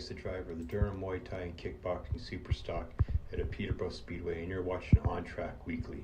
the driver of the Durham Muay Thai and Kickboxing Superstock at a Peterborough Speedway, and you're watching ONTrack Weekly.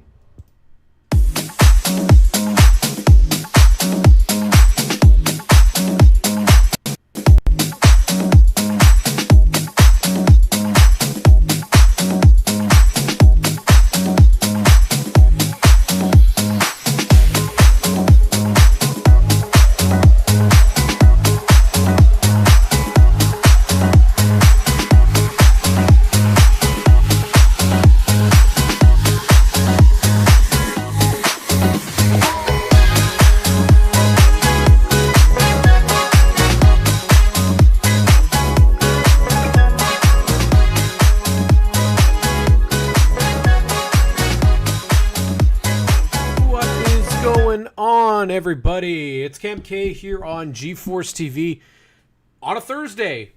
Everybody, it's Cam K here on G-Force TV on a Thursday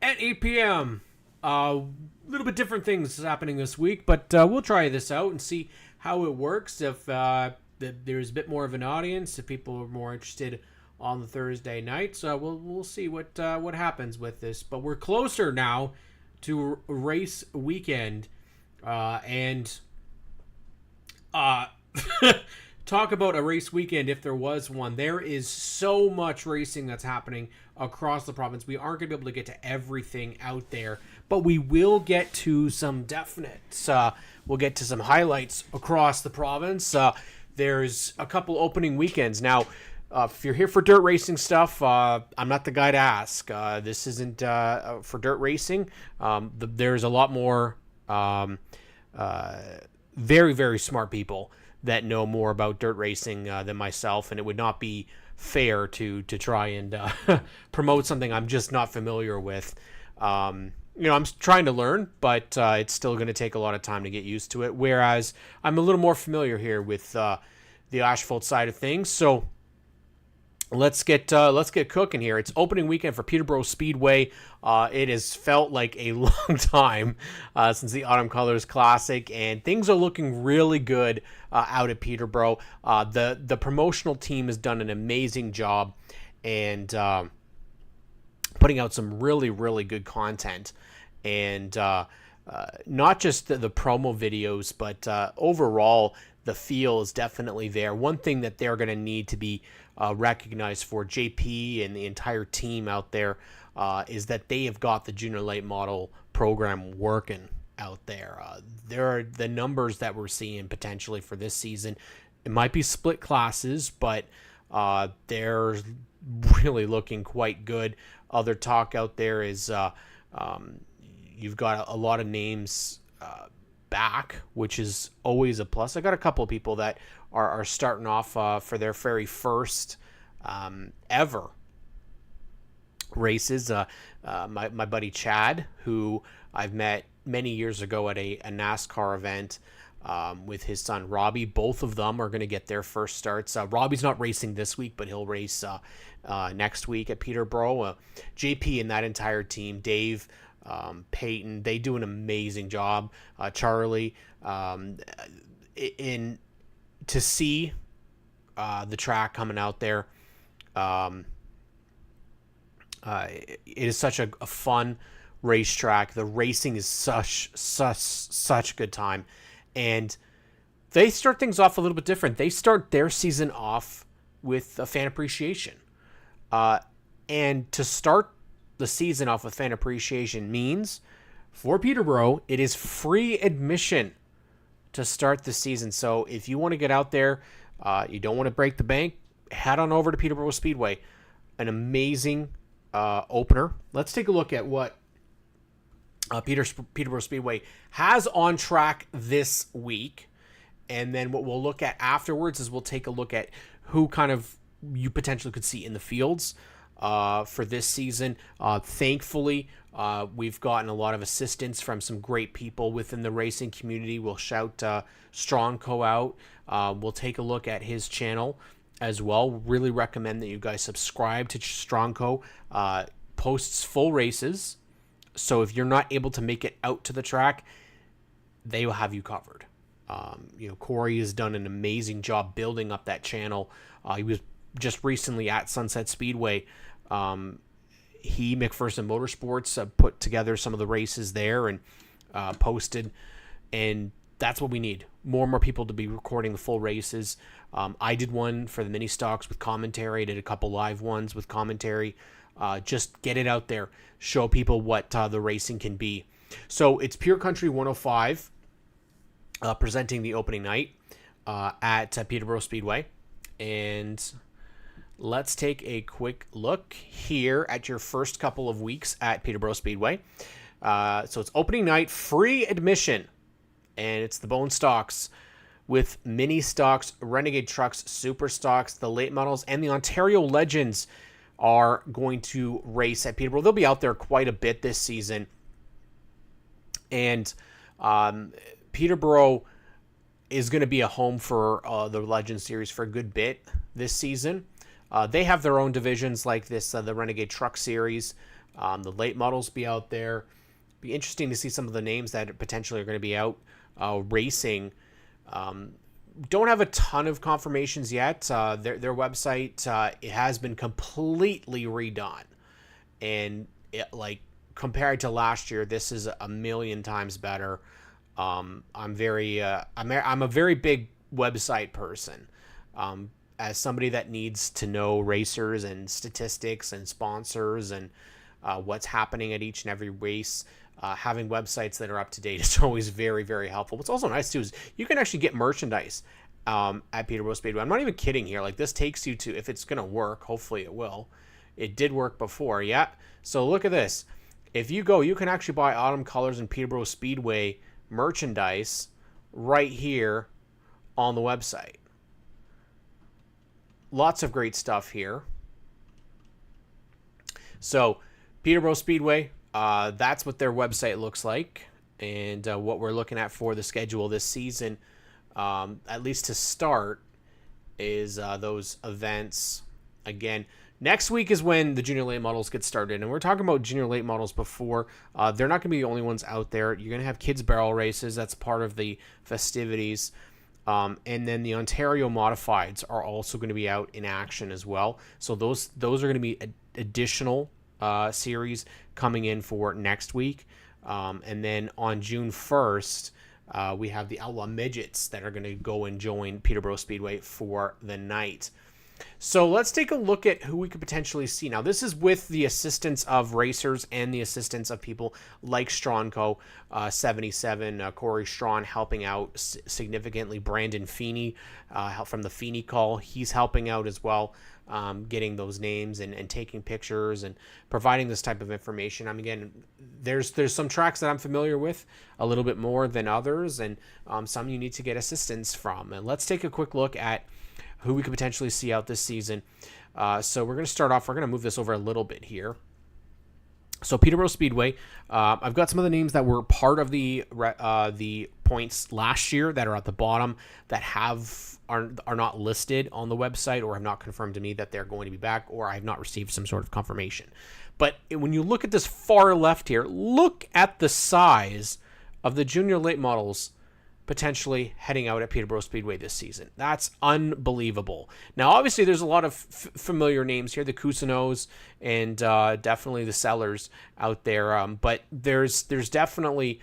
at 8 p.m. Little bit different things happening this week, but we'll try this out and see how it works. If there's a bit more of an audience, if people are more interested on the Thursday nights, we'll see what happens with this. But we're closer now to race weekend, and talk about a race weekend if there was one. There is so much racing that's happening across the province. We aren't going to be able to get to everything out there, but we will get to some definites. We'll get to some highlights across the province. There's a couple opening weekends. Now, if you're here for dirt racing stuff, I'm not the guy to ask. This isn't for dirt racing. There's a lot more very, very smart people that know more about dirt racing than myself, and it would not be fair to try and promote something I'm just not familiar with. I'm trying to learn, but it's still going to take a lot of time to get used to it, whereas I'm a little more familiar here with the asphalt side of things. So let's get cooking here. It's opening weekend for Peterborough Speedway. It has felt like a long time since the Autumn Colors Classic, and things are looking really good out at Peterborough. The promotional team has done an amazing job and putting out some really, really good content. And not just the promo videos, but overall, the feel is definitely there. One thing that they're going to need to be recognized for, JP and the entire team out there, is that they have got the junior late model program working out there. There are the numbers that we're seeing potentially for this season. It might be split classes, but they're really looking quite good. Other talk out there is you've got a lot of names back, which is always a plus. I got a couple of people that are starting off for their very first ever races. My buddy Chad, who I've met many years ago at a NASCAR event with his son Robbie. Both of them are going to get their first starts. Robbie's not racing this week, but he'll race next week at Peterborough. JP and that entire team, Dave, Peyton, they do an amazing job. Charlie, to see the track coming out there, it is such a fun racetrack. The racing is such good time, and they start things off a little bit different. They start their season off with a fan appreciation, and to start the season off with fan appreciation means for Peterborough it is free admission to start the season. So if you want to get out there, you don't want to break the bank, head on over to Peterborough Speedway. An amazing opener. Let's take a look at what Peterborough Speedway has on track this week, and then what we'll look at afterwards is we'll take a look at who kind of you potentially could see in the fields for this season. Thankfully, we've gotten a lot of assistance from some great people within the racing community. We'll shout Strongco out. We'll take a look at his channel as well. Really recommend that you guys subscribe to Strongco. Posts full races, so if you're not able to make it out to the track, they will have you covered. Corey has done an amazing job building up that channel. He was just recently at Sunset Speedway McPherson Motorsports, put together some of the races there and posted, and that's what we need. More and more people to be recording the full races. I did one for the mini stocks with commentary. I did a couple live ones with commentary. Just get it out there. Show people what the racing can be. So it's Pure Country 105 presenting the opening night at Peterborough Speedway. And let's take a quick look here at your first couple of weeks at Peterborough Speedway. So it's opening night, free admission. And it's the Bone Stocks with mini stocks, Renegade trucks, super stocks, the late models, and the Ontario Legends are going to race at Peterborough. They'll be out there quite a bit this season. And Peterborough is going to be a home for the Legend Series for a good bit this season. They have their own divisions like this, the Renegade Truck Series. The late models be out there. Be interesting to see some of the names that potentially are going to be out racing. Don't have a ton of confirmations yet. Their website it has been completely redone, and compared to last year, this is a million times better. I'm a very big website person. As somebody that needs to know racers and statistics and sponsors and what's happening at each and every race, having websites that are up to date is always very, very helpful. What's also nice too is you can actually get merchandise at Peterborough Speedway. I'm not even kidding here. Like, this takes you to, if it's going to work, hopefully it will. It did work before, yeah. So look at this. If you go, you can actually buy Autumn Colors and Peterborough Speedway merchandise right here on the website. Lots of great stuff here. So Peterborough Speedway, that's what their website looks like, and what we're looking at for the schedule this season, at least to start, is those events. Again, next week is when the junior late models get started, and we're talking about junior late models before. They're not going to be the only ones out there. You're going to have kids barrel races. That's part of the festivities. And then the Ontario Modifieds are also going to be out in action as well. So those are going to be additional series coming in for next week. And then on June 1st, we have the Outlaw midgets that are going to go and join Peterborough Speedway for the night. So let's take a look at who we could potentially see. Now, this is with the assistance of racers and the assistance of people like Stronco 77, Corey Strawn helping out significantly. Brandon Feeney from the Feeney Call, he's helping out as well, getting those names and taking pictures and providing this type of information. I mean, again, there's some tracks that I'm familiar with a little bit more than others, and some you need to get assistance from. And let's take a quick look at who we could potentially see out this season. So we're going to start off. We're going to move this over a little bit here. So Peterborough Speedway, I've got some of the names that were part of the points last year that are at the bottom that are not listed on the website or have not confirmed to me that they're going to be back, or I have not received some sort of confirmation. But when you look at this far left here, look at the size of the junior late models potentially heading out at Peterborough Speedway this season. That's unbelievable. Now, obviously, there's a lot of familiar names here, the Cousineaus and definitely the Sellers out there. But there's definitely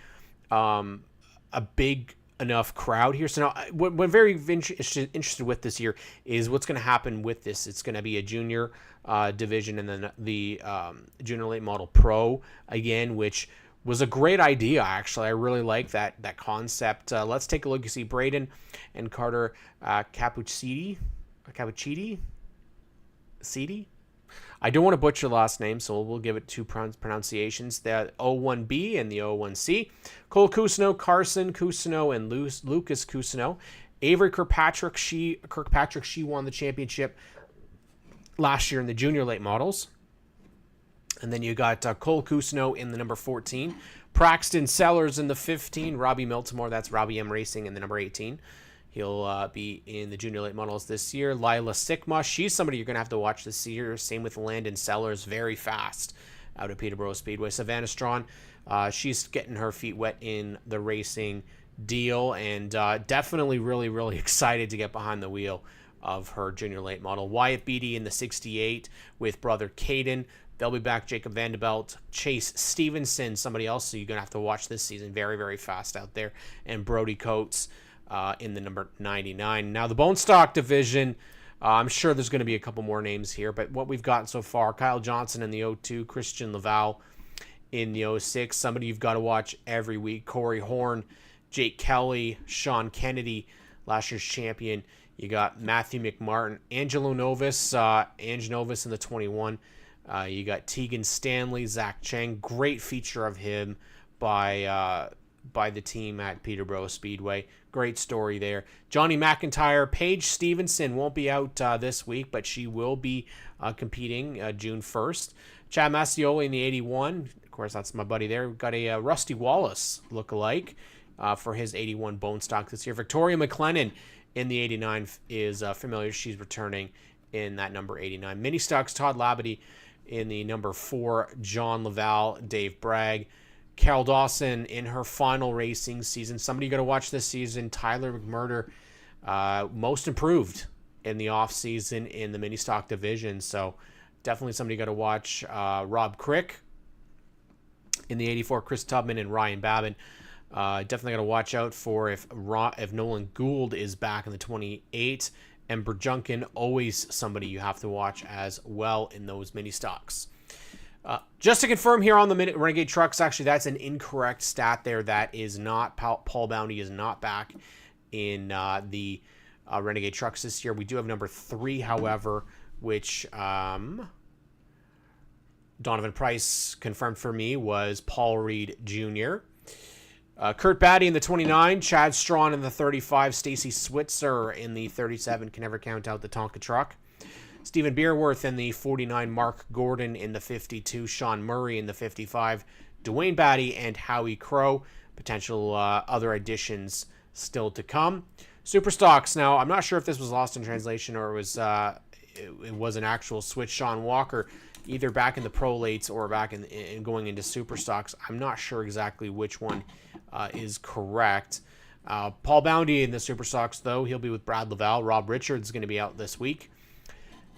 a big enough crowd here. So now, what I'm very interested with this year is what's going to happen with this. It's going to be a junior division and then the Junior Late Model Pro again, which was a great idea, actually. I really like that concept. Let's take a look. You see Braden and Carter Capuchiti. I don't want to butcher the last name, so we'll give it two pronunciations. The O1B and the O1C. Cole Cousineau, Carson Cousineau, and Lucas Cousineau. Avery Kirkpatrick, she won the championship last year in the junior late models. And then you got Cole Cousineau in the number 14. Braxton Sellers in the 15. Robbie Miltimore, that's Robbie M Racing, in the number 18. He'll be in the junior late models this year. Lila Sikma, she's somebody you're going to have to watch this year. Same with Landon Sellers, very fast out of Peterborough Speedway. Savannah Strawn, she's getting her feet wet in the racing deal, and definitely really, really excited to get behind the wheel of her junior late model. Wyatt Beatty in the 68 with brother Caden. They'll be back. Jacob Vanderbilt, Chase Stevenson, somebody else so you're going to have to watch this season. Very, very fast out there. And Brody Coates in the number 99. Now, the Bone Stock division, I'm sure there's going to be a couple more names here, but what we've gotten so far, Kyle Johnson in the 02, Christian Laval in the 06, somebody you've got to watch every week, Corey Horn, Jake Kelly, Sean Kennedy, last year's champion. You got Matthew McMartin, Angelo Novus, Ange Novus in the 21. You got Tegan Stanley, Zach Cheng. Great feature of him by the team at Peterborough Speedway. Great story there. Johnny McIntyre, Paige Stevenson won't be out this week, but she will be competing June 1st. Chad Massioli in the 81. Of course, that's my buddy there. We've got a Rusty Wallace lookalike for his 81 Bone Stock this year. Victoria McLennan in the 89 is familiar. She's returning in that number 89. Mini Stocks, Todd Labadie in the number 4, John Laval, Dave Bragg. Carol Dawson in her final racing season. Somebody you got to watch this season, Tyler McMurder, most improved in the offseason in the mini stock division. So definitely somebody you got to watch. Rob Crick in the 84, Chris Tubman and Ryan Babin. Definitely got to watch out for if Nolan Gould is back in the 28. Ember Junkin, always somebody you have to watch as well in those mini stocks. Just to confirm here on the Renegade Trucks, actually, that's an incorrect stat there. That is not, Paul Bounty is not back in the Renegade Trucks this year. We do have number 3, however, which Donovan Price confirmed for me was Paul Reed Jr. Kurt Batty in the 29, Chad Strawn in the 35, Stacy Switzer in the 37, can never count out the Tonka truck. Stephen Beerworth in the 49, Mark Gordon in the 52, Sean Murray in the 55, Dwayne Batty and Howie Crow. Potential other additions still to come. Superstocks, now I'm not sure if this was lost in translation or it was an actual switch. Sean Walker, either back in the Pro Lates or back in going into Superstocks. I'm not sure exactly which one is correct. Paul Bounty in the Superstocks, though, he'll be with Brad Laval. Rob Richards is going to be out this week.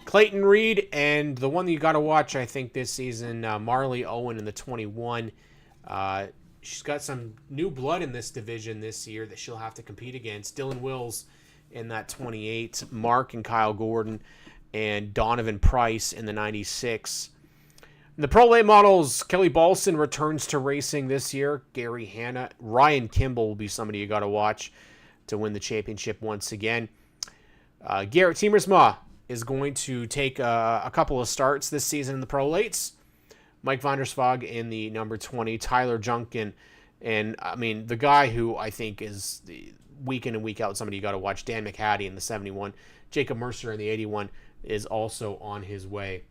Clayton Reed, and the one that you got to watch, I think, this season, Marley Owen in the 21. She's got some new blood in this division this year that she'll have to compete against. Dylan Wills in that 28, Mark and Kyle Gordon, and Donovan Price in the 96. In the Pro Late Models, Kelly Balson returns to racing this year. Gary Hanna. Ryan Kimball will be somebody you got to watch to win the championship once again. Garrett Tiemersma is going to take a couple of starts this season in the Pro Lates. Mike Vandersvog in the number 20, Tyler Junkin, and I mean the guy who I think is the week in and week out somebody you got to watch, Dan McHattie in the 71, Jacob Mercer in the 81 is also on his way.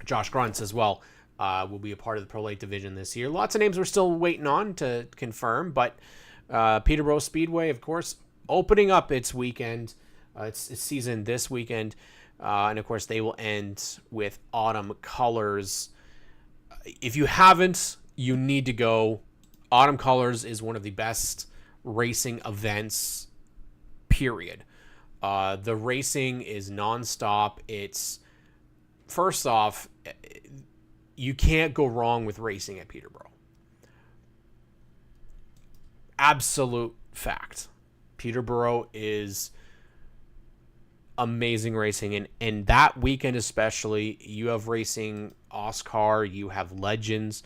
Josh Gruntz as well will be a part of the Pro Late division this year. Lots of names we're still waiting on to confirm, but Peterborough Speedway, of course, opening up its weekend. It's season this weekend, and of course they will end with Autumn Colors. If you haven't, you need to go. Autumn Colors is one of the best racing events, period. The racing is nonstop. It's, first off, you can't go wrong with racing at Peterborough. Absolute fact. Peterborough is amazing racing, and that weekend especially, you have racing Oscar, you have Legends,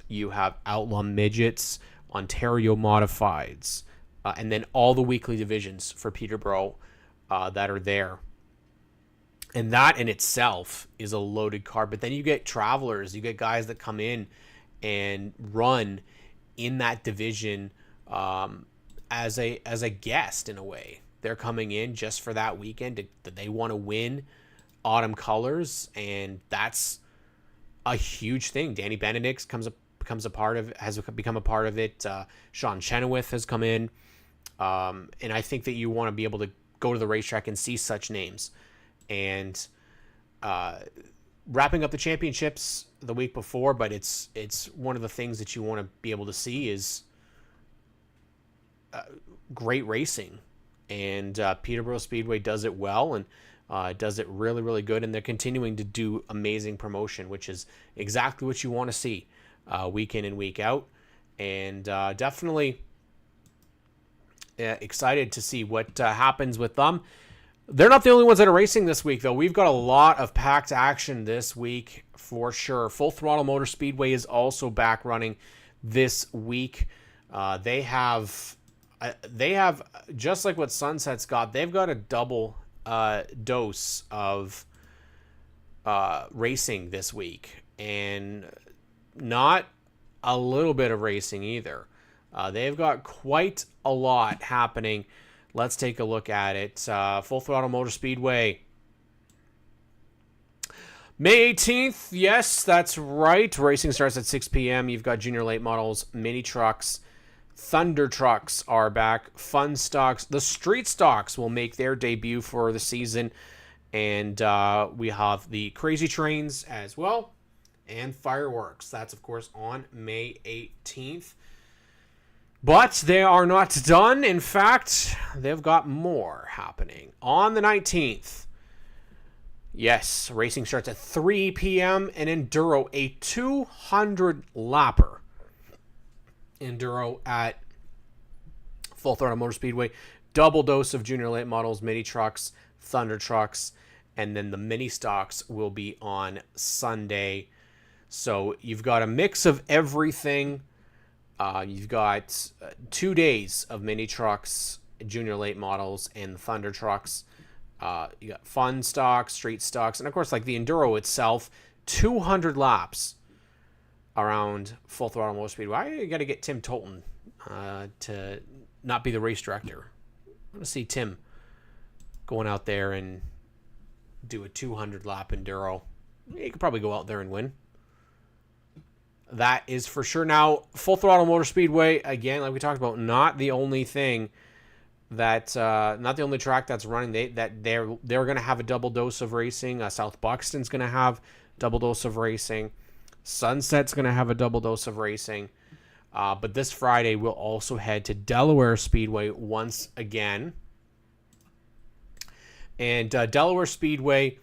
you have Outlaw Midgets, Ontario Modifieds, and then all the weekly divisions for Peterborough that are there. And that in itself is a loaded card. But then you get travelers, you get guys that come in and run in that division as a guest in a way. They're coming in just for that weekend that they want to win Autumn Colors, and that's a huge thing. Danny Benedict's has become a part of it. Sean Chenoweth has come in, and I think that you want to be able to go to the racetrack and see such names. And wrapping up the championships the week before, but it's one of the things that you want to be able to see is great racing And Peterborough Speedway does it well, and does it really, really good. And they're continuing to do amazing promotion, which is exactly what you want to see week in and week out. And definitely excited to see what happens with them. They're not the only ones that are racing this week, though. We've got a lot of packed action this week for sure. Full Throttle Motor Speedway is also back running this week. They have, just like what Sunset's got, they've got a double dose of racing this week, and not a little bit of racing either. They've got quite a lot happening. Let's take a look at it. Full Throttle Motor Speedway, May 18th. Yes, that's right. Racing starts at 6 p.m. You've got junior late models, mini trucks, thunder trucks are back, fun stocks. The street stocks will make their debut for the season. And we have the crazy trains as well, and fireworks. That's, of course, on May 18th. But they are not done. In fact, they've got more happening. On the 19th, yes, racing starts at 3 p.m. and Enduro, a 200-lapper. Enduro at Full Throttle Motor Speedway. Double dose of junior late models, mini trucks, thunder trucks, and then the mini stocks will be on Sunday. So you've got a mix of everything. You've got 2 days of mini trucks, junior late models, and thunder trucks. You got fun stocks, street stocks, and of course, like the Enduro itself, 200 laps around Full Throttle Motor Speedway. You got to get Tim Tolton to not be the race director. I want to see Tim going out there and do a 200 lap Enduro. He could probably go out there and win. That is for sure. Now, Full Throttle Motor Speedway, again, like we talked about, not the only thing that, not the only track that's running. They're going to have a double dose of racing. South Buxton's going to have double dose of racing. Sunset's going to have a double dose of racing. But this Friday, we'll also head to Delaware Speedway once again. And Delaware Speedway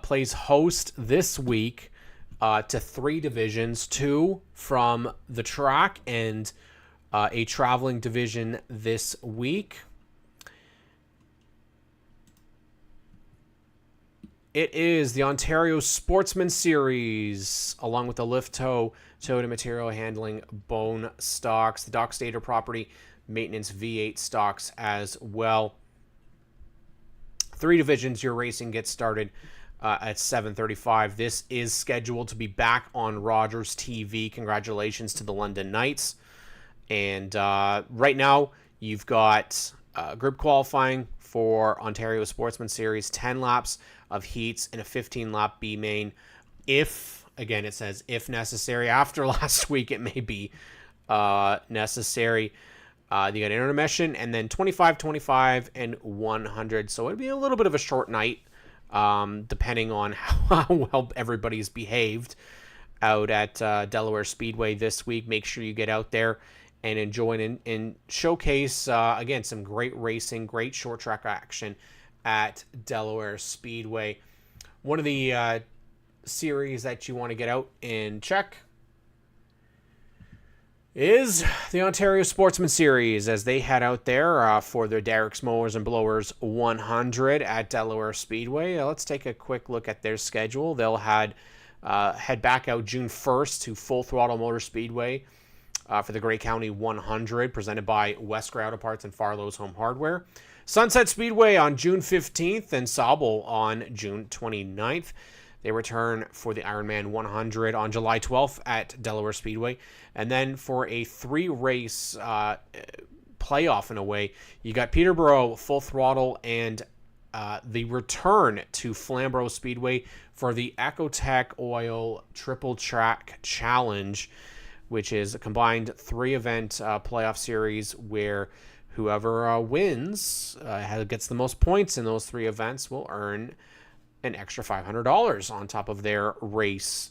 plays host this week to 3 divisions, 2 from the track and a traveling division this week. It is the Ontario Sportsman Series, along with the lift tow, towed and material handling bone stocks, the Dock Stater property maintenance V8 stocks as well. 3 divisions. Your racing gets started at 7:35. This is scheduled to be back on Rogers TV. Congratulations to the London Knights. And right now, you've got group qualifying for Ontario Sportsman Series, 10 laps of heats and a 15-lap B main. If, again, it says if necessary. After last week, it may be necessary. You got intermission, and then 25, 25, and 100. So it'd be a little bit of a short night, depending on how well everybody's behaved out at Delaware Speedway this week. Make sure you get out there and enjoy and showcase, again, some great racing, great short track action at Delaware Speedway. One of the series that you want to get out and check is the Ontario Sportsman Series, as they head out there for their Derricks Mowers and Blowers 100 at Delaware Speedway. Let's take a quick look at their schedule. They'll head back out June 1st to Full Throttle Motor Speedway for the Grey County 100, presented by Wesker Auto Parts and Farlow's Home Hardware. Sunset Speedway on June 15th and Sauble on June 29th. They return for the Ironman 100 on July 12th at Delaware Speedway. And then for a 3-race playoff in a way, you got Peterborough, Full Throttle, and the return to Flamboro Speedway for the Ecotech Oil Triple Track Challenge, which is a combined 3-event playoff series where whoever wins, gets the most points in those 3 events, will earn an extra $500 on top of their race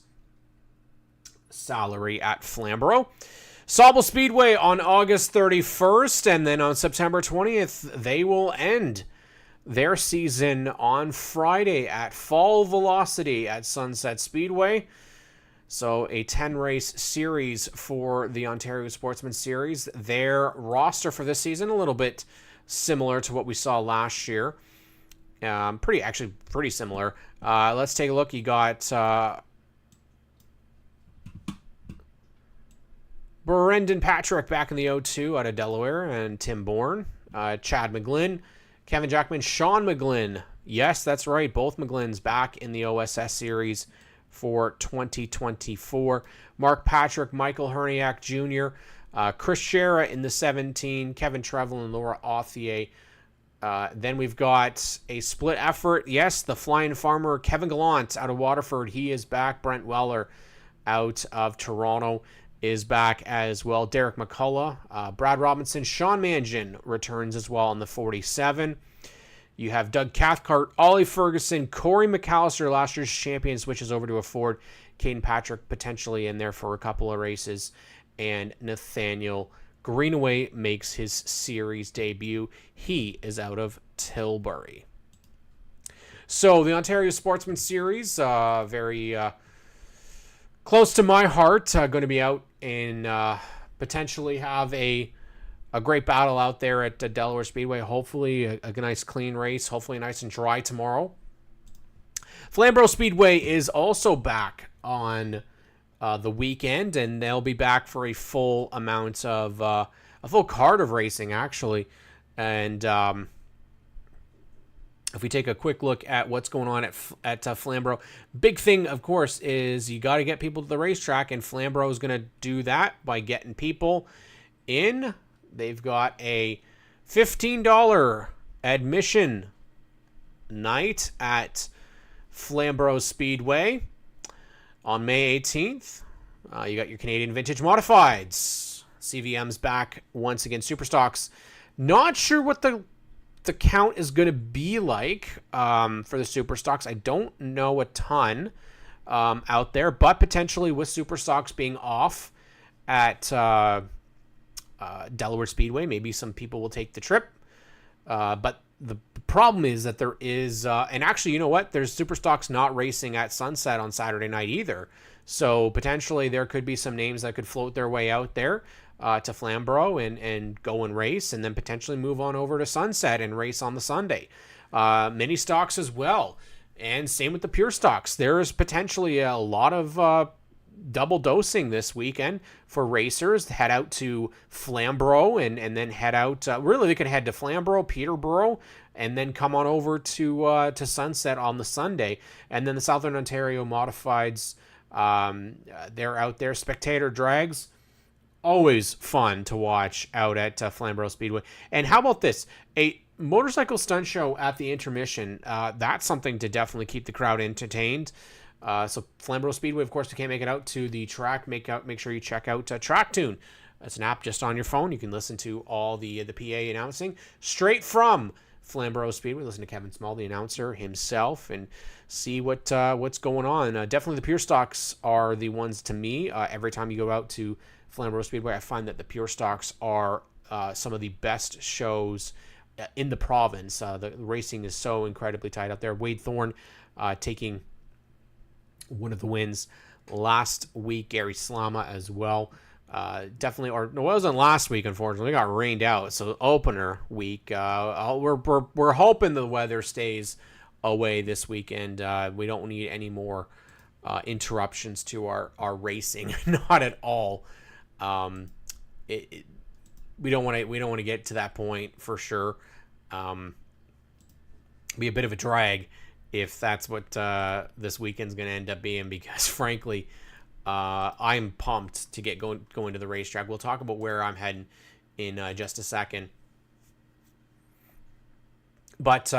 salary at Flamboro. Flamboro Speedway on August 31st, and then on September 20th, they will end their season on Friday at Fall Velocity at Sunset Speedway. So a 10-race series for the Ontario Sportsman Series. Their roster for this season, a little bit similar to what we saw last year. Pretty similar. Let's take a look. You got Brendan Patrick back in the O2 out of Delaware, and Tim Bourne, Chad McGlynn, Kevin Jackman, Sean McGlynn. Yes, that's right. Both McGlynn's back in the OSS series for 2024. Mark Patrick, Michael Herniak Jr., Chris Shera in the 17, Kevin Trevel and Laura Authier. Then we've got a split effort. Yes, the Flying Farmer, Kevin Gallant out of Waterford. He is back. Brent Weller out of Toronto is back as well. Derek McCullough, Brad Robinson, Sean Mangin returns as well on the 47. You have Doug Cathcart, Ollie Ferguson, Corey McAllister, last year's champion, switches over to a Ford. Caden Patrick potentially in there for a couple of races. And Nathaniel Greenaway makes his series debut. He is out of Tilbury. So the Ontario Sportsman Series, very close to my heart. Going to be out and potentially have a great battle out there at Delaware Speedway. Hopefully a nice clean race. Hopefully nice and dry tomorrow. Flamboro Speedway is also back on the weekend, and they'll be back for a full amount of a full card of racing, actually. And if we take a quick look at what's going on at Flamboro, big thing, of course, is you got to get people to the racetrack, and Flamboro is going to do that by getting people in. They've got a $15 admission night at Flamboro Speedway on May 18th. You got your Canadian Vintage Modifieds. CVM's back once again. Superstocks. Not sure what the count is going to be like for the Superstocks. I don't know a ton out there, but potentially with Superstocks being off at Delaware Speedway, maybe some people will take the trip. But the problem is that there is, and actually, you know what? There's Superstocks not racing at Sunset on Saturday night either. So potentially there could be some names that could float their way out there to Flamboro and go and race, and then potentially move on over to Sunset and race on the Sunday. Mini stocks as well. And same with the pure stocks. There is potentially a lot of double dosing this weekend for racers. Head out to Flamboro and then head out. Really, they could head to Flamboro, Peterborough, and then come on over to Sunset on the Sunday. And then the Southern Ontario Modifieds, they're out there. Spectator drags, always fun to watch out at Flamboro Speedway. And how about this? A motorcycle stunt show at the intermission. That's something to definitely keep the crowd entertained. So Flamboro Speedway, of course, you can't make it out to the track. Make sure you check out Track Tune. It's an app just on your phone. You can listen to all the PA announcing straight from Flamboro Speedway. Listen to Kevin Small, the announcer himself, and see what's going on. Definitely the pure stocks are the ones to me. Every time you go out to Flamboro Speedway, I find that the pure stocks are some of the best shows in the province. The racing is so incredibly tight out there. Wade Thorne taking one of the wins last week. Gary Slama as well. Definitely, or no, it wasn't last week, unfortunately. We got rained out, so opener week. We're hoping the weather stays away this weekend. We don't need any more interruptions to our racing. Not at all. We don't want to get to that point for sure. Be a bit of a drag if that's what this weekend's going to end up being, because frankly, I'm pumped to get going to the racetrack. We'll talk about where I'm heading in just a second. But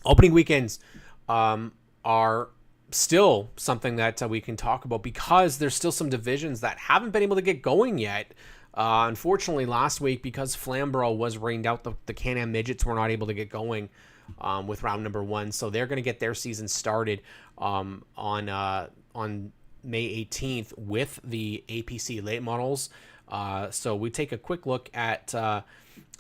opening weekends are still something that we can talk about, because there's still some divisions that haven't been able to get going yet. Unfortunately, last week, because Flamboro was rained out, the Can-Am midgets were not able to get going with round number 1, so they're going to get their season started on May 18th with the APC Late Models. So we take a quick look at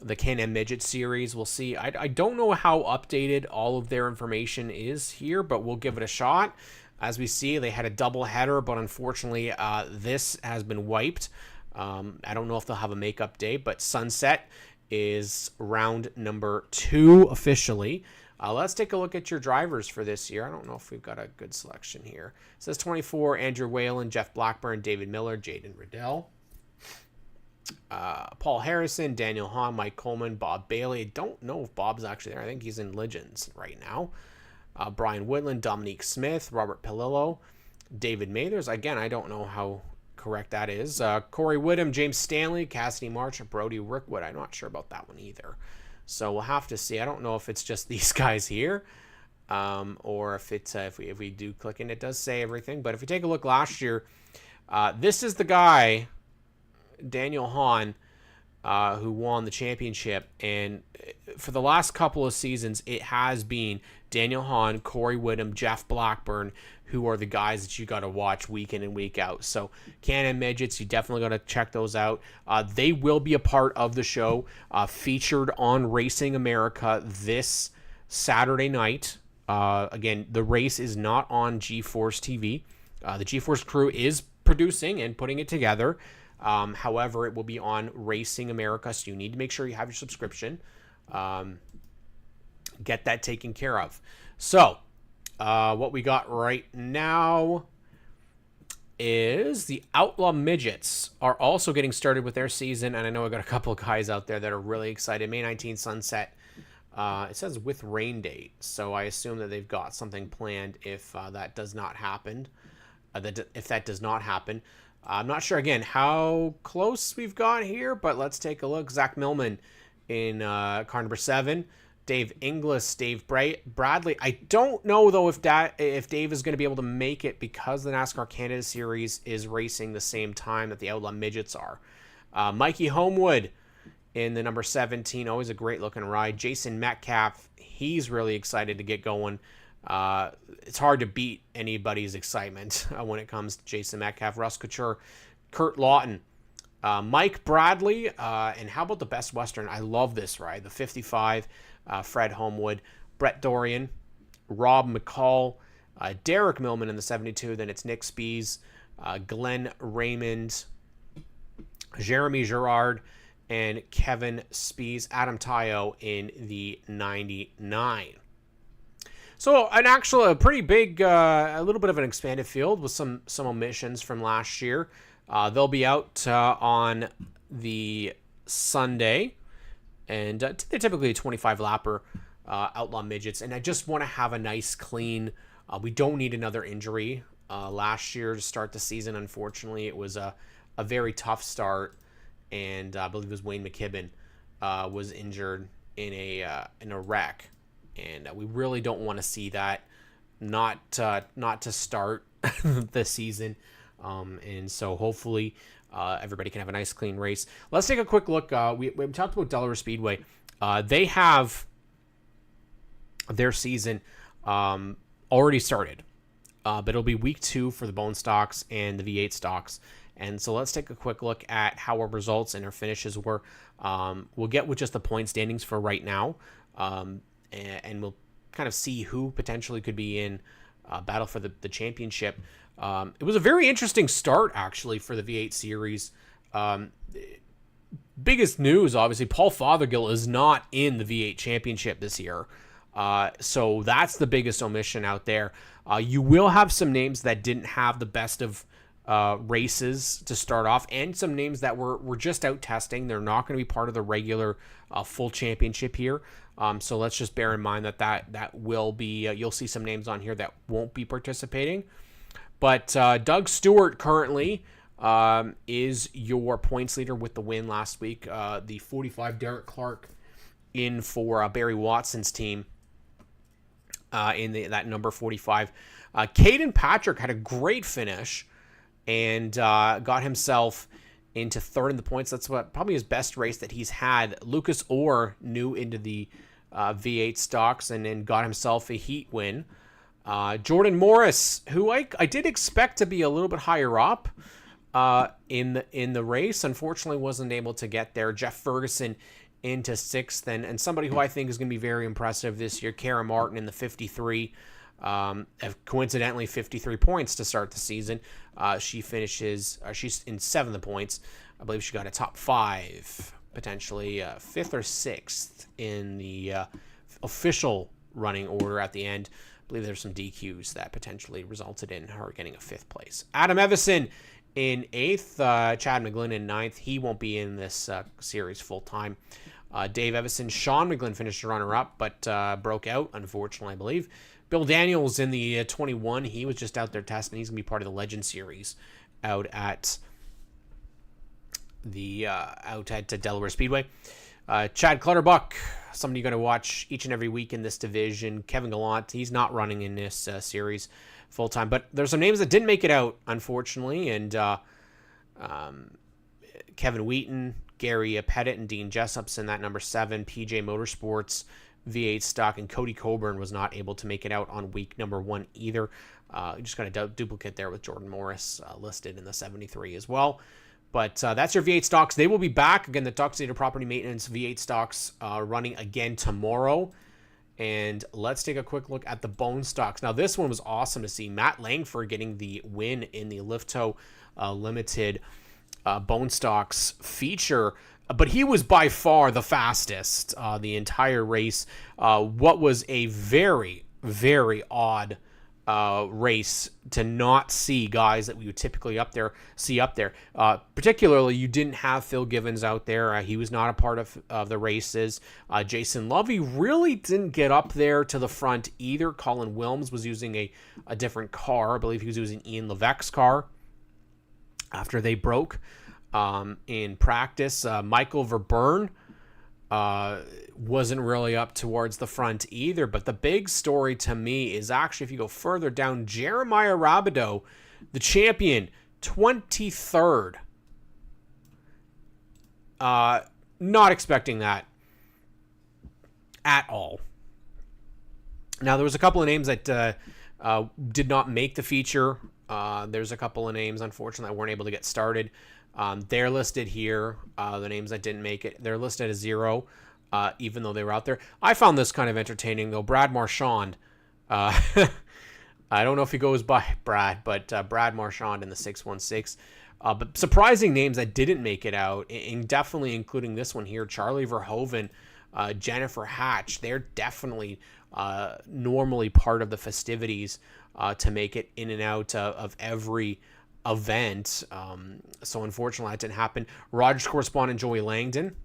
the Can-Am Midget Series. We'll see. I don't know how updated all of their information is here, but we'll give it a shot. As we see, they had a double header, but unfortunately this has been wiped. I don't know if they'll have a makeup day, but Sunset is round number 2 officially. Let's take a look at your drivers for this year. I don't know if we've got a good selection here. It says 24, Andrew Whalen, Jeff Blackburn, David Miller, Jaden Riddell, Paul Harrison, Daniel Hahn, Mike Coleman, Bob Bailey. I don't know if Bob's actually there. I think he's in Legends right now. Brian Woodland, Dominique Smith, Robert Palillo, David Mathers. Again, I don't know how correct that is. Corey Woodham, James Stanley, Cassidy March, Brody Rickwood. I'm not sure about that one either. So we'll have to see. I don't know if it's just these guys here, or if it's if we do click in, it does say everything. But if you take a look last year, this is the guy, Daniel Hahn, who won the championship. And for the last couple of seasons, it has been Daniel Hahn, Corey Woodham, Jeff Blackburn, who are the guys that you got to watch week in and week out. So Can-Am Midgets, you definitely got to check those out. They will be a part of the show, featured on Racing America this Saturday night. Again, the race is not on GeForce TV. The GeForce crew is producing and putting it together. However, it will be on Racing America, so you need to make sure you have your subscription. Get that taken care of. So, what we got right now is the Outlaw Midgets are also getting started with their season, and I know I got a couple of guys out there that are really excited. May 19th Sunset. It says with rain date, so I assume that they've got something planned if that does not happen. If that does not happen. I'm not sure, again, how close we've got here, but let's take a look. Zach Millman in car number 7. Dave Inglis, Dave Bradley. I don't know, though, if Dave is going to be able to make it because the NASCAR Canada Series is racing the same time that the Outlaw Midgets are. Mikey Homewood in the number 17. Always a great-looking ride. Jason Metcalf, he's really excited to get going. It's hard to beat anybody's excitement when it comes to Jason Metcalf. Russ Couture, Kurt Lawton, Mike Bradley, and how about the Best Western? I love this ride. The 55, Fred Homewood, Brett Dorian, Rob McCall, Derek Millman in the 72. Then it's Nick Spees, Glenn Raymond, Jeremy Gerard, and Kevin Spees, Adam Tayo in the 99. So a pretty big, a little bit of an expanded field with some omissions from last year. They'll be out on the Sunday, and they're typically a 25-lapper Outlaw Midgets. And I just want to have a nice, clean. We don't need another injury. Last year to start the season, unfortunately, it was a very tough start, and I believe it was Wayne McKibben was injured in a wreck. And we really don't want to see that, not to start the season. And so hopefully everybody can have a nice, clean race. Let's take a quick look. We talked about Delaware Speedway. They have their season already started. But it'll be week 2 for the Bone Stocks and the V8 Stocks. And so let's take a quick look at how our results and our finishes were. We'll get with just the point standings for right now. And we'll kind of see who potentially could be in battle for the championship. It was a very interesting start, actually, for the V8 series. Biggest news, obviously, Paul Fothergill is not in the V8 championship this year. So that's the biggest omission out there. You will have some names that didn't have the best of races to start off, and some names that were just out testing. They're not going to be part of the regular full championship here. So let's just bear in mind that will be, you'll see some names on here that won't be participating. But Doug Stewart currently is your points leader with the win last week. The 45, Derek Clark, in for Barry Watson's team in that number 45. Caden Patrick had a great finish and got himself into third in the points. That's probably his best race that he's had. Lucas Orr new into the V8 stocks and then got himself a heat win. Jordan Morris, who I did expect to be a little bit higher up in the race, unfortunately wasn't able to get there. Jeff Ferguson into 6th, and somebody who I think is going to be very impressive this year, Kara Martin in the 53. Coincidentally 53 points to start the season. She finishes, she's in 7th points. I believe she got a top 5, potentially 5th or 6th in the official running order at the end. I believe there's some DQs that potentially resulted in her getting a 5th place. Adam Evison in 8th, Chad McGlynn in 9th. He won't be in this series full time. Dave Evison, Sean McGlynn finished runner-up, but broke out, unfortunately, I believe. Bill Daniels in the 21. He was just out there testing. He's going to be part of the Legend Series out at Delaware Speedway. Chad Clutterbuck, somebody you're going to watch each and every week in this division. Kevin Gallant, he's not running in this series full-time. But there's some names that didn't make it out, unfortunately. And Kevin Wheaton, Gary Pettit, and Dean Jessup's in that number 7. PJ Motorsports, V8 stock, and Cody Coburn was not able to make it out on week number 1 either. Just got a duplicate there with Jordan Morris listed in the 73 as well. But that's your V8 stocks. They will be back. Again, the Tuxedo Property Maintenance V8 stocks running again tomorrow. And let's take a quick look at the bone stocks. Now, this one was awesome to see. Matt Langford getting the win in the Lifto Limited bone stocks feature. But he was by far the fastest the entire race. What was a very, very odd race to not see guys that we would typically see up there. Particularly, you didn't have Phil Givens out there. He was not a part of the races. Jason Lovey really didn't get up there to the front either. Colin Wilms was using a different car. I believe he was using Ian Levesque's car after they broke in practice. Michael Verburn wasn't really up towards the front either. But the big story to me is actually, if you go further down, Jeremiah Rabideau, the champion, 23rd. Not expecting that at all. Now, there was a couple of names that did not make the feature. There's a couple of names, unfortunately, that weren't able to get started. They're listed here. The names that didn't make it, they're listed as 0, even though they were out there. I found this kind of entertaining, though. Brad Marchand. I don't know if he goes by Brad, but Brad Marchand in the 616. But surprising names that didn't make it out, and definitely including this one here, Charlie Verhoeven, Jennifer Hatch. They're definitely normally part of the festivities to make it in and out of every event. So unfortunately that didn't happen. Rogers correspondent Joey Langdon.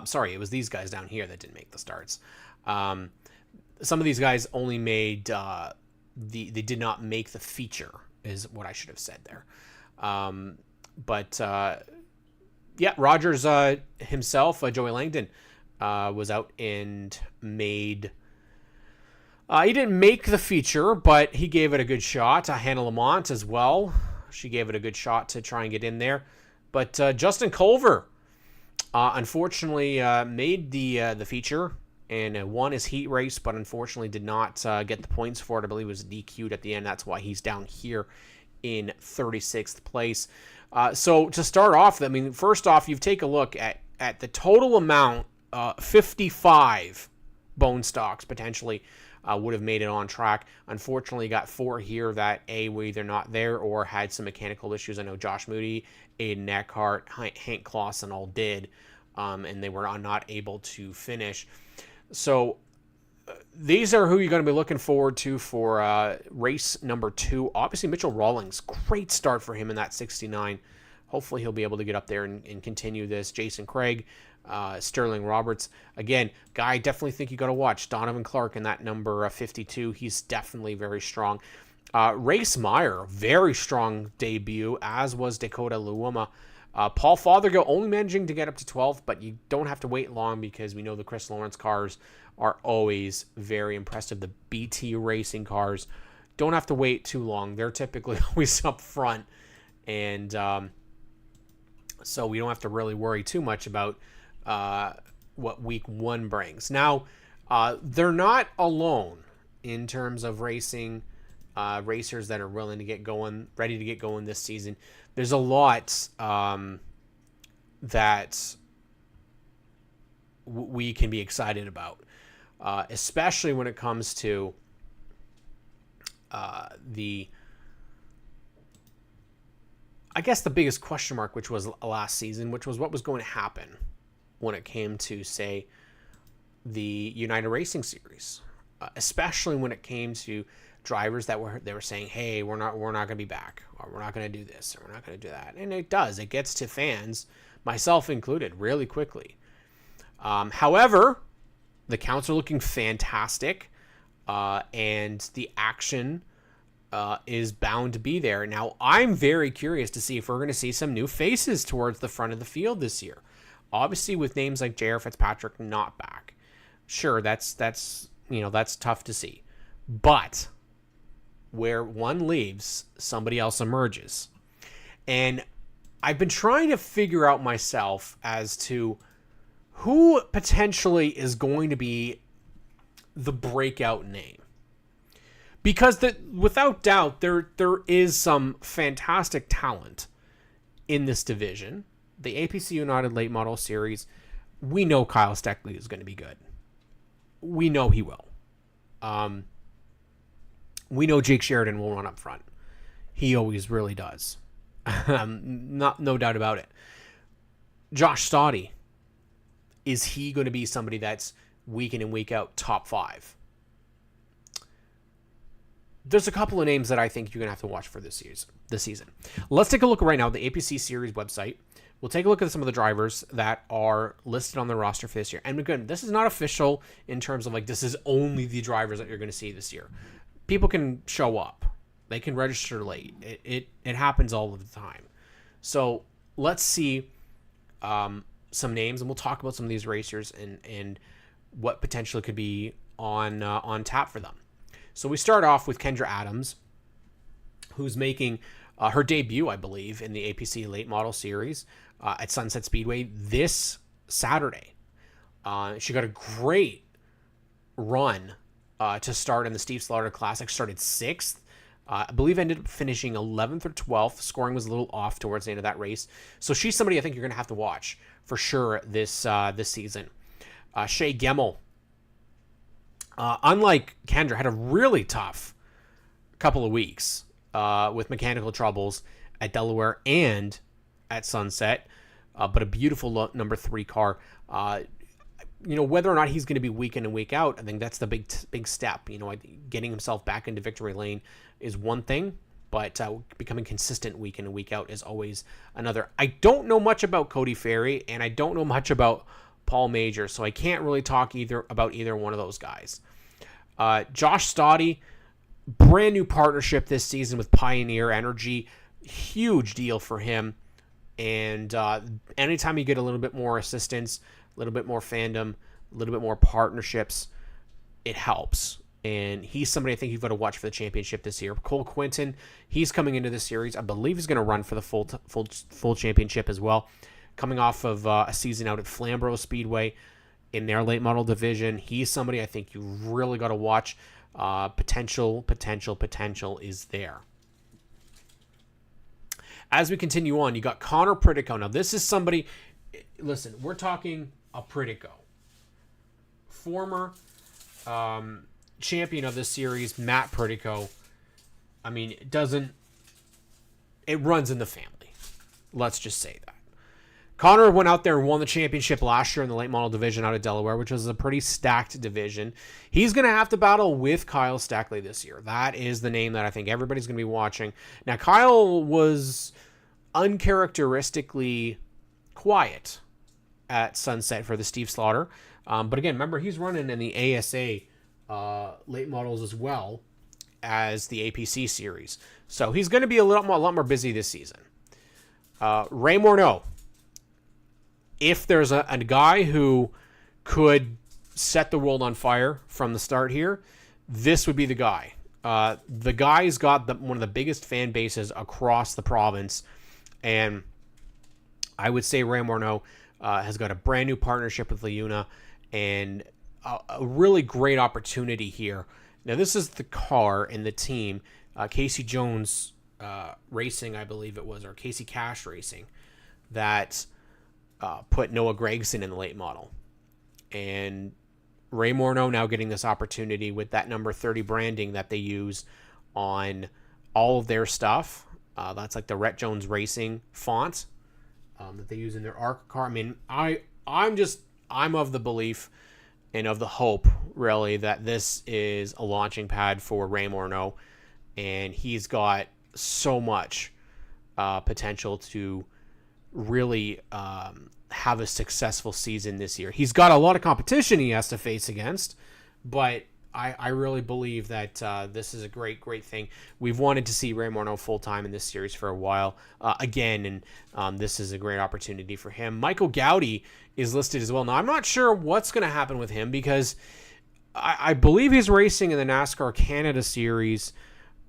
Sorry, it was these guys down here that didn't make the starts. Some of these guys only made they did not make the feature, is what I should have said there. Yeah, Rogers himself, Joey Langdon, was out and made. He didn't make the feature, but he gave it a good shot. Hannah Lamont as well. She gave it a good shot to try and get in there. But Justin Culver, unfortunately, made the feature and won his heat race, but unfortunately did not get the points for it. I believe it was DQ'd at the end. That's why he's down here in 36th place. So to start off, I mean, first off, you take a look at the total amount. 55 bone stocks potentially would have made it on track. Unfortunately, got 4 here that were either not there or had some mechanical issues. I know Josh Moody, Aiden Eckhart, Hank Clausen all did, and they were not able to finish. So these are who you're going to be looking forward to for race number 2. Obviously, Mitchell Rawlings, great start for him in that 69. Hopefully, he'll be able to get up there and continue this. Jason Craig, Sterling Roberts, again, guy I definitely think you got to watch. Donovan Clark in that number 52. He's definitely very strong. Race Meyer, very strong debut, as was Dakota Luoma. Paul Fothergill only managing to get up to 12th, but you don't have to wait long because we know the Chris Lawrence cars are always very impressive. The BT Racing cars don't have to wait too long. They're typically always up front, and so we don't have to really worry too much about what week 1 brings. Now, they're not alone in terms of racing, racers that are willing to get going, ready to get going this season. There's a lot that we can be excited about, especially when it comes to I guess the biggest question mark, which was last season, which was what was going to happen when it came to, say, the United Racing Series, especially when it came to drivers that were saying, "Hey, we're not going to be back, or we're not going to do this, or we're not going to do that." And it gets to fans, myself included, really quickly. However, the counts are looking fantastic, and the action is bound to be there. Now, I'm very curious to see if we're going to see some new faces towards the front of the field this year. Obviously, with names like J.R. Fitzpatrick not back, sure, that's tough to see. But where one leaves, somebody else emerges. And I've been trying to figure out myself as to who potentially is going to be the breakout name. Because without doubt, there is some fantastic talent in this division. The APC United Late Model Series, we know Kyle Steckley is going to be good. We know he will. We know Jake Sheridan will run up front. He always really does. No doubt about it. Josh Stoddy, is he going to be somebody that's week in and week out top 5? There's a couple of names that I think you're going to have to watch for this season. Let's take a look right now at the APC Series website. We'll take a look at some of the drivers that are listed on the roster for this year. And again, this is not official in terms of like this is only the drivers that you're going to see this year. People can show up. They can register late. It happens all of the time. So let's see some names, and we'll talk about some of these racers and what potentially could be on tap for them. So we start off with Kendra Adams, who's making her debut, I believe, in the APC Late Model Series at Sunset Speedway this Saturday. She got a great run to start in the Steve Slaughter Classic. Started 6th. I believe ended up finishing 11th or 12th. Scoring was a little off towards the end of that race. So she's somebody I think you're going to have to watch for sure this season. Shay Gemmel, unlike Kendra, had a really tough couple of weeks with mechanical troubles at Delaware and at Sunset, but a beautiful number 3 car. Whether or not he's going to be week in and week out, I think that's the big step. Getting himself back into victory lane is one thing, but becoming consistent week in and week out is always another. I don't know much about Cody Ferry, and I don't know much about Paul Major, so I can't really talk about either one of those guys. Josh Stoddy, brand new partnership this season with Pioneer Energy, huge deal for him. And anytime you get a little bit more assistance, a little bit more fandom, a little bit more partnerships, it helps. And he's somebody I think you've got to watch for the championship this year. Cole Quinton, he's coming into this series. I believe he's going to run for the full championship as well. Coming off of a season out at Flamboro Speedway in their late model division. He's somebody I think you really got to watch. Potential is there. As we continue on, you got Connor Pritico. Now, this is somebody, listen, we're talking a Pritico. Former champion of this series, Matt Pritico. I mean, it runs in the family. Let's just say that. Connor went out there and won the championship last year in the late model division out of Delaware, which was a pretty stacked division. He's going to have to battle with Kyle Steckley this year. That is the name that I think everybody's going to be watching. Now, Kyle was uncharacteristically quiet at Sunset for the Steve Slaughter. But again, remember, he's running in the ASA late models as well as the APC series. So he's going to be a lot more busy this season. Ray Morneau. If there's a guy who could set the world on fire from the start here, this would be the guy. The guy's got one of the biggest fan bases across the province, and I would say Ray Morneau has got a brand new partnership with LaUna and a really great opportunity here Now, this is the car and the team, Casey Jones Racing, I believe it was, or Casey Cash Racing, that put Noah Gragson in the late model. And Ray Morneau now getting this opportunity with that number 30 branding that they use on all of their stuff. That's like the Rhett Jones Racing font that they use in their ARCA car. I mean, I'm of the belief and of the hope, really, that this is a launching pad for Ray Morneau, and he's got so much potential to really have a successful season this year. He's got a lot of competition he has to face against, but I really believe that this is a great thing. We've wanted to see Ray Morneau full-time in this series for a while again, and this is a great opportunity for him. Michael Gowdy is listed as well. Now, I'm not sure what's going to happen with him because I believe he's racing in the NASCAR Canada series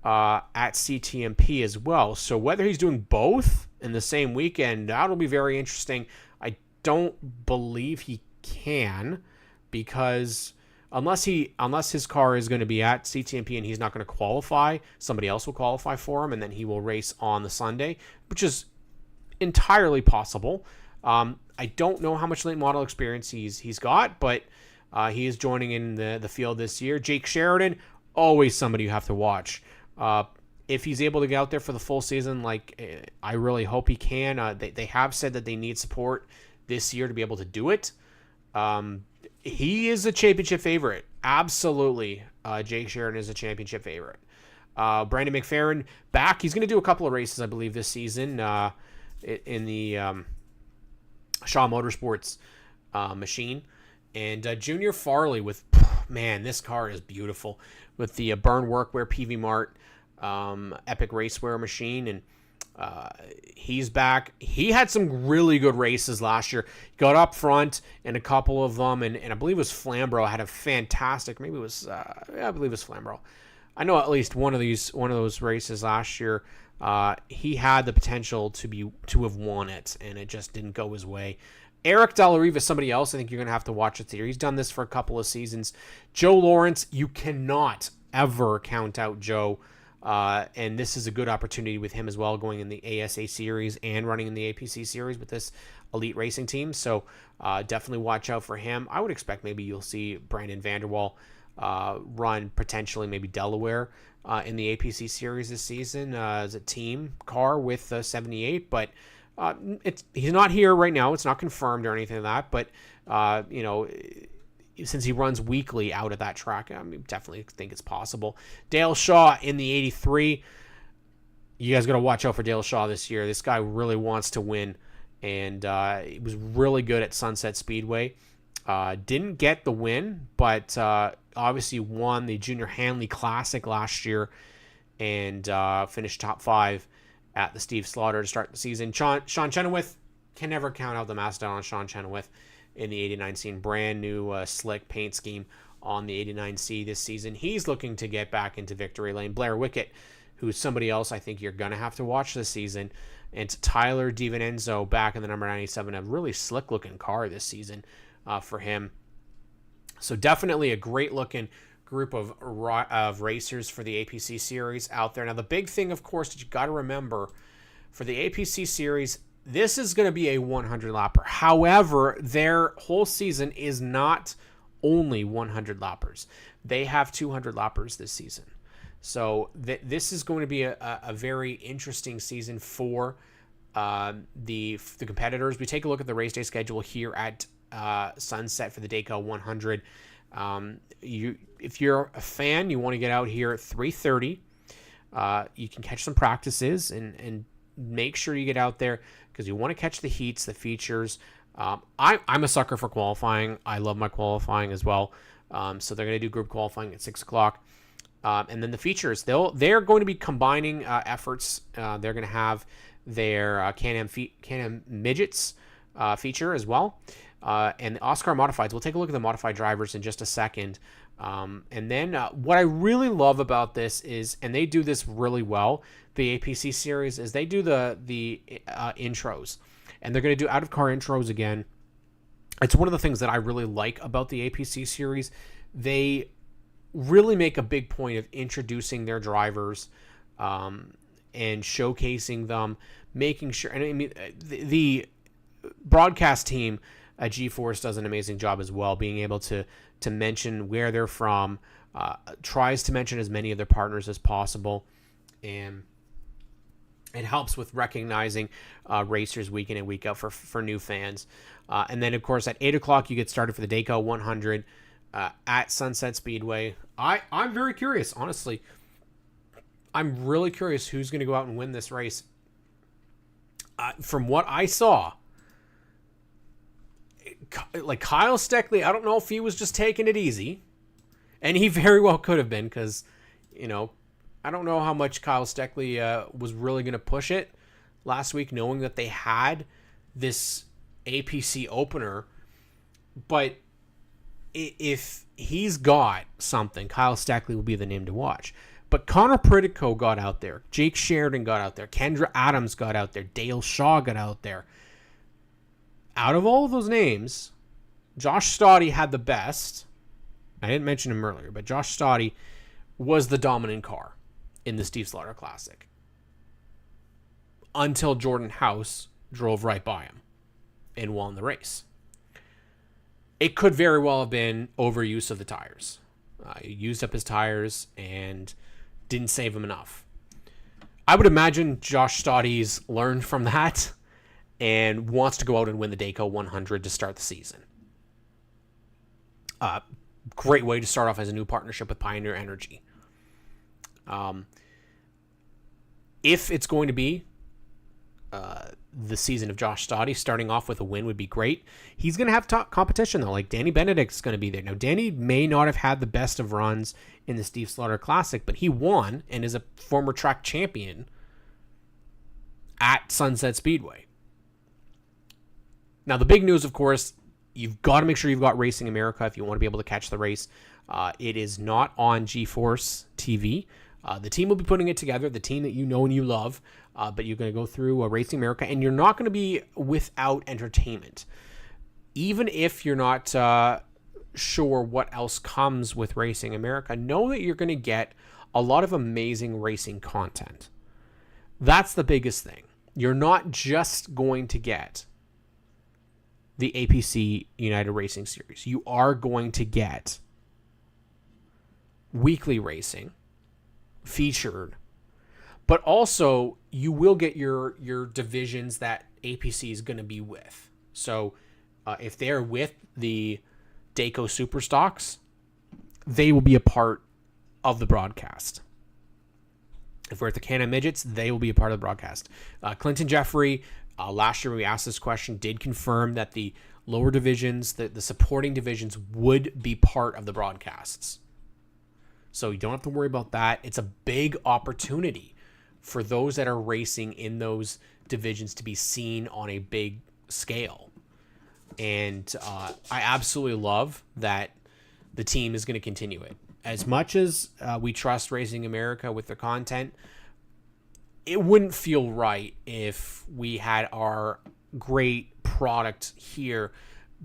at CTMP as well. So whether he's doing both in the same weekend, that'll be very interesting. I don't believe he can, because unless his car is going to be at CTMP and he's not going to qualify, somebody else will qualify for him, and then he will race on the Sunday, which is entirely possible. I don't know how much late model experience he's got, but he is joining in the field this year. Jake Sheridan, always somebody you have to watch. If he's able to get out there for the full season, like I really hope he can. They have said that they need support this year to be able to do it. He is a championship favorite. Absolutely. Jake Sheridan is a championship favorite. Brandon McFerrin back. He's going to do a couple of races, I believe, this season in the Shaw Motorsports machine. And Junior Farley with, man, this car is beautiful. With the Burn Workwear PV Mart Epic Racewear machine, and he's back. He had some really good races last year. Got up front in a couple of them, and I believe it was Flamboro had a fantastic. Maybe it was I believe it was Flamboro. I know at least one of those races last year. He had the potential to have won it, and it just didn't go his way. Eric Delariva is somebody else I think you're going to have to watch this year. He's done this for a couple of seasons. Joe Lawrence, you cannot ever count out Joe. And this is a good opportunity with him as well, going in the ASA series and running in the APC series with this elite racing team. So definitely watch out for him. I would expect maybe you'll see Brandon Vanderwall run potentially maybe Delaware in the APC series this season as a team car with 78. But he's not here right now. It's not confirmed or anything like that. But, since he runs weekly out of that track, I definitely think it's possible. Dale Shaw in the 83. You guys got to watch out for Dale Shaw this year. This guy really wants to win, and he was really good at Sunset Speedway. Didn't get the win, but obviously won the Junior Hanley Classic last year and finished top 5 at the Steve Slaughter to start the season. Sean Chenoweth, can never count out the Mastodon on Sean Chenoweth in the 89 scene. Brand new slick paint scheme on the 89C this season. He's looking to get back into victory lane. Blair Wickett, who's somebody else I think you're going to have to watch this season. And Tyler DiVincenzo back in the number 97, a really slick looking car this season for him. So definitely a great looking group of racers for the APC series out there. Now the big thing, of course, that you got to remember for the APC series, this is going to be a 100 lapper. However, their whole season is not only 100 lappers. They have 200 lappers this season. So this is going to be a very interesting season for the competitors. We take a look at the race day schedule here at Sunset for the Dayco 100. If you're a fan, you want to get out here at 3:30. You can catch some practices and make sure you get out there because you want to catch the heats, the features. I'm a sucker for qualifying. I love my qualifying as well. So they're going to do group qualifying at 6 o'clock. And then the features, they're going to be combining efforts. They're going to have their Can-Am midgets feature as well. And the Oscar modifieds. We'll take a look at the modified drivers in just a second. And then what I really love about this is, and they do this really well, the APC series, is they do the intros. And they're going to do out-of-car intros again. It's one of the things that I really like about the APC series. They really make a big point of introducing their drivers and showcasing them, making sure. And I mean, the broadcast team at G-Force does an amazing job as well, being able to mention where they're from, tries to mention as many of their partners as possible, and it helps with recognizing racers week in and week out for new fans. And then, of course, at 8 o'clock, you get started for the Dayco 100 at Sunset Speedway. I'm very curious, honestly. I'm really curious who's going to go out and win this race. From what I saw, like Kyle Steckley, I don't know if he was just taking it easy. And he very well could have been, because, you know, I don't know how much Kyle Steckley was really going to push it last week, knowing that they had this APC opener. But if he's got something, Kyle Steckley will be the name to watch. But Connor Pritico got out there. Jake Sheridan got out there. Kendra Adams got out there. Dale Shaw got out there. Out of all of those names, Josh Stoddy had the best. I didn't mention him earlier, but Josh Stoddy was the dominant car in the Steve Slaughter Classic until Jordan House drove right by him and won the race. It could very well have been overuse of the tires. He used up his tires and didn't save him enough. I would imagine Josh Stoddy's learned from that and wants to go out and win the Dayco 100 to start the season. Great way to start off as a new partnership with Pioneer Energy. If it's going to be the season of Josh Stoddy, starting off with a win would be great. He's going to have top competition, though. Like, Danny Benedict's going to be there. Now, Danny may not have had the best of runs in the Steve Slaughter Classic, but he won and is a former track champion at Sunset Speedway. Now, the big news, of course, you've got to make sure you've got Racing America if you want to be able to catch the race. It is not on G-Force TV. The team will be putting it together, the team that you know and you love, but you're going to go through Racing America, and you're not going to be without entertainment. Even if you're not sure what else comes with Racing America, know that you're going to get a lot of amazing racing content. That's the biggest thing. You're not just going to get the APC United Racing Series. You are going to get weekly racing featured, but also you will get your divisions that APC is going to be with. So if they're with the Dayco Superstocks, they will be a part of the broadcast. If we're at the Canada Midgets, they will be a part of the broadcast. Clinton Jeffrey, last year we asked this question, did confirm that the lower divisions, the supporting divisions, would be part of the broadcasts. So you don't have to worry about that. It's a big opportunity for those that are racing in those divisions to be seen on a big scale. And I absolutely love that the team is going to continue it. As much as we trust Racing America with their content, it wouldn't feel right if we had our great product here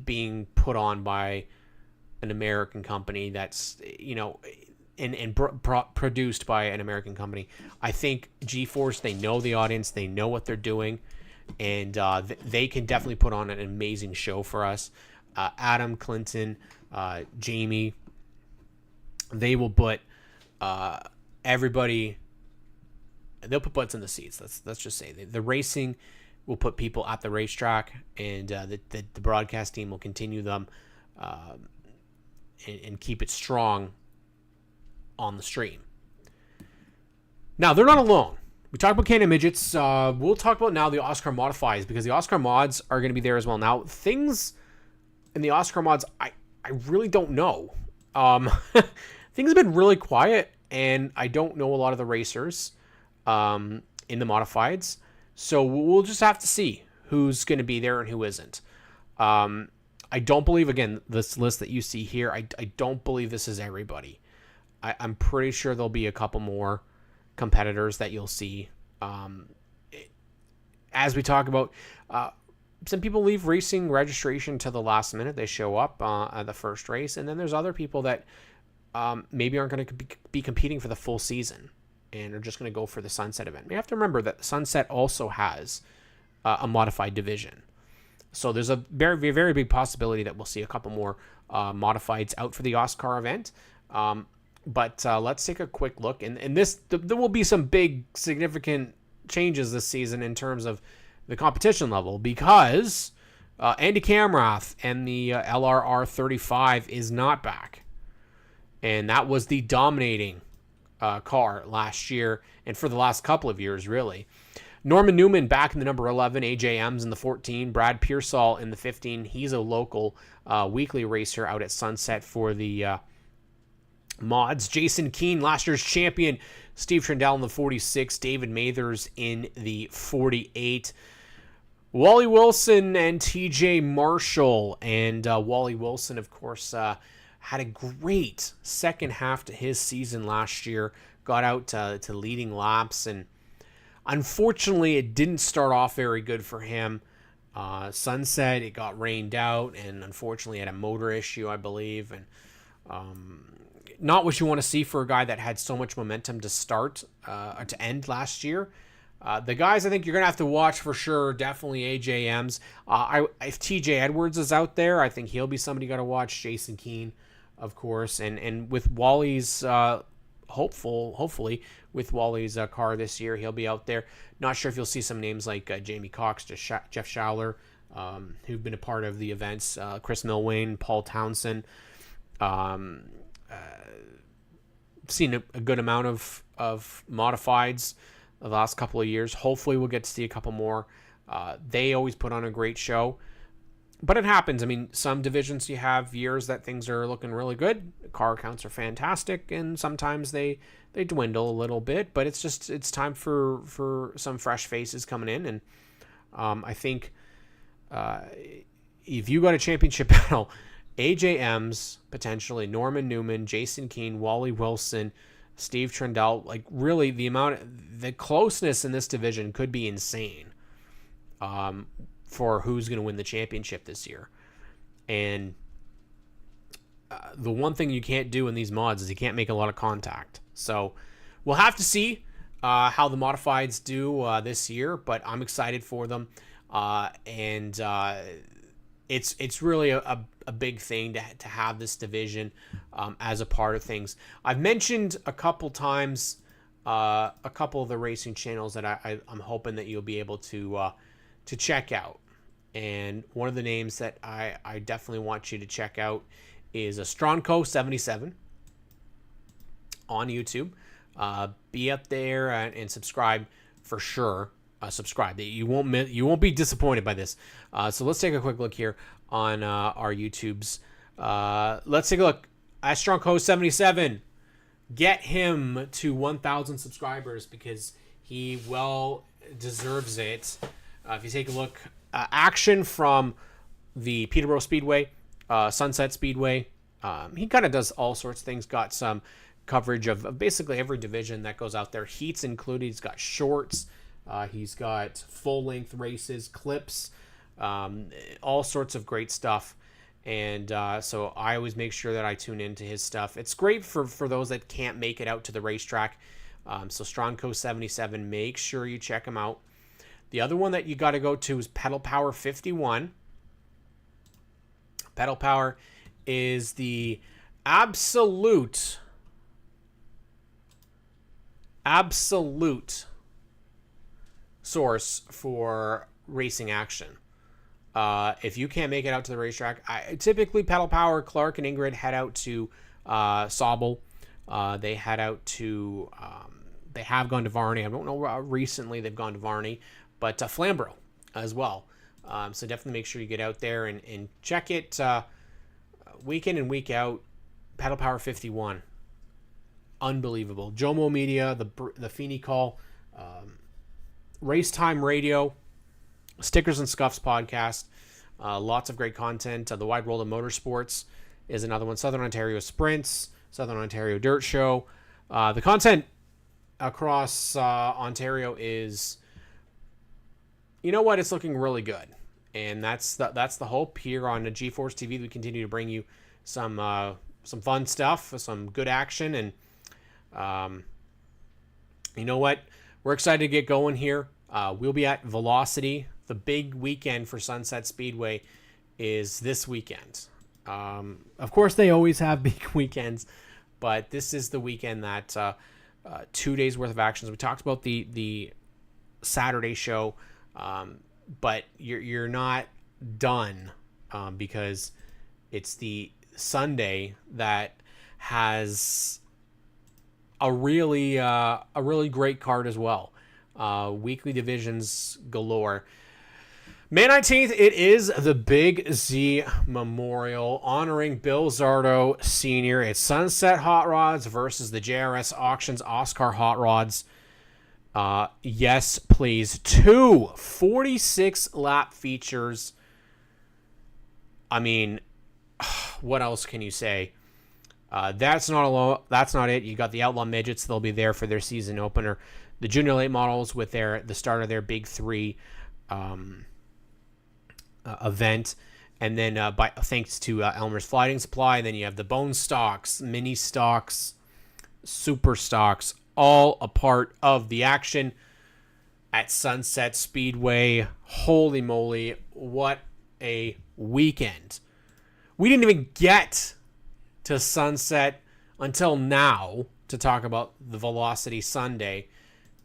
being put on by an American company that's, you know, and produced by an American company. I think G-Force, they know the audience, they know what they're doing, and they can definitely put on an amazing show for us. Adam, Clinton, Jamie, they will put everybody, they'll put butts in the seats. Let's just say the racing will put people at the racetrack, and the broadcast team will continue them and keep it strong on the stream. Now, they're not alone. We talked about Canada Midgets. We'll talk about now the Oscar Modifies, because the Oscar Mods are going to be there as well. Now, things in the Oscar Mods, I really don't know. Things have been really quiet, and I don't know a lot of the racers in the Modifieds. So we'll just have to see who's going to be there and who isn't. I don't believe, again, this list that you see here, I don't believe this is everybody. I'm pretty sure there'll be a couple more competitors that you'll see. As we talk about, some people leave racing registration to the last minute. They show up at the first race, and then there's other people that maybe aren't going to be competing for the full season and are just going to go for the Sunset event. You have to remember that the Sunset also has a modified division. So there's a very, very, very big possibility that we'll see a couple more modifieds out for the Oscar event. But let's take a quick look. And there will be some big, significant changes this season in terms of the competition level, because Andy Camrath and the LRR 35 is not back. And that was the dominating car last year and for the last couple of years, really. Norman Newman back in the number 11, AJM's in the 14, Brad Pearsall in the 15. He's a local weekly racer out at Sunset for the mods. Jason Keane, last year's champion. Steve Trindle in the 46, David Mathers in the 48. Wally Wilson and TJ Marshall. And Wally Wilson, of course, had a great second half to his season last year. Got out to leading laps, and unfortunately, it didn't start off very good for him. Sunset, it got rained out, and unfortunately had a motor issue, I believe. And not what you want to see for a guy that had so much momentum to start or to end last year. The guys I think you're going to have to watch for sure, definitely AJMs. If TJ Edwards is out there, I think he'll be somebody you got to watch. Jason Keane, of course. And with Wally's, hopefully, with Wally's car this year, he'll be out there. Not sure if you'll see some names like Jamie Cox, Jeff Schauler, who've been a part of the events, Chris Milwain, Paul Townsend. Seen a good amount of modifieds the last couple of years. Hopefully we'll get to see a couple more. They always put on a great show, but it happens. I mean, some divisions you have years that things are looking really good, car counts are fantastic, and sometimes they dwindle a little bit, but it's time for some fresh faces coming in. And I think if you got a championship battle, AJM's potentially, Norman Newman, Jason Keane, Wally Wilson, Steve Trindle, like really the closeness in this division could be insane for who's going to win the championship this year. And the one thing you can't do in these mods is you can't make a lot of contact. So we'll have to see how the modifieds do this year, but I'm excited for them. And it's really a big thing to have this division as a part of things. I've mentioned a couple times a couple of the racing channels that I'm hoping that you'll be able to check out. And one of the names that I definitely want you to check out is a Stronco77 on YouTube. Be up there and subscribe for sure. Subscribe. You won't be disappointed by this. So let's take a quick look here on our YouTubes. Let's take a look at Stronco77. Get him to 1,000 subscribers because he well deserves it. If you take a look, action from the Peterborough Speedway, Sunset Speedway. He kind of does all sorts of things. Got some coverage of basically every division that goes out there. Heats included. He's got shorts. He's got full-length races, clips, all sorts of great stuff. And so I always make sure that I tune into his stuff. It's great for those that can't make it out to the racetrack. So Stronco77, make sure you check him out. The other one that you got to go to is Pedal Power 51. Pedal Power is the absolute source for racing action. If you can't make it out to the racetrack, typically Pedal Power, Clark and Ingrid head out to Sauble. They head out to they have gone to Varney. I don't know recently they've gone to Varney, but Flamboro as well. So definitely make sure you get out there and check it week in and week out. Pedal Power 51, unbelievable. Jomo Media, the Feeney Call, Race Time Radio, Stickers and Scuffs podcast, lots of great content. The Wide World of Motorsports is another one. Southern Ontario Sprints, Southern Ontario Dirt Show. The content across Ontario is, you know what, it's looking really good. And that's the hope here on the GeForce TV. We continue to bring you some fun stuff, some good action, and you know what? We're excited to get going here. We'll be at Velocity. The big weekend for Sunset Speedway is this weekend. Of course, they always have big weekends, but this is the weekend that 2 days worth of actions. We talked about the Saturday show, but you're not done because it's the Sunday that has a really great card as well. Weekly divisions galore. May 19th, it is the Big Z Memorial honoring Bill Zardo Sr. It's Sunset Hot Rods versus the JRS Auctions Oscar Hot Rods. Yes, please. 2 46-lap features. I mean, what else can you say? That's not it. You got the Outlaw midgets. They'll be there for their season opener. The Junior Late Models with the start of their Big 3 event. And then thanks to Elmer's Flighting Supply, then you have the Bone Stocks, Mini Stocks, Super Stocks, all a part of the action at Sunset Speedway. Holy moly, what a weekend. We didn't even get to Sunset until now to talk about the Velocity Sunday,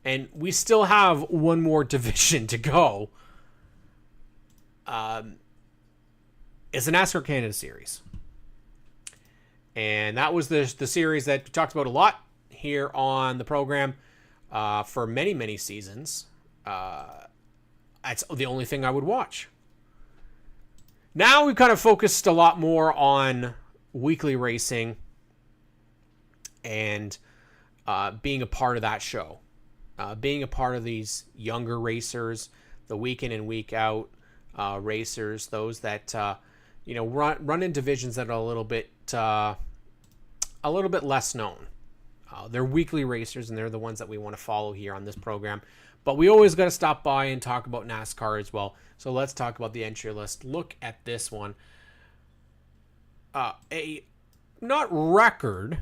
and we still have one more division to go. It's the NASCAR Canada series, and that was the series that we talked about a lot here on the program for many seasons. That's the only thing I would watch. Now we've kind of focused a lot more on weekly racing and being a part of that show, being a part of these younger racers, the week in and week out racers, those that run in divisions that are a little bit less known. They're weekly racers, and they're the ones that we want to follow here on this program. But we always got to stop by and talk about NASCAR as well. So let's talk about the entry list. Look at this one. A not record,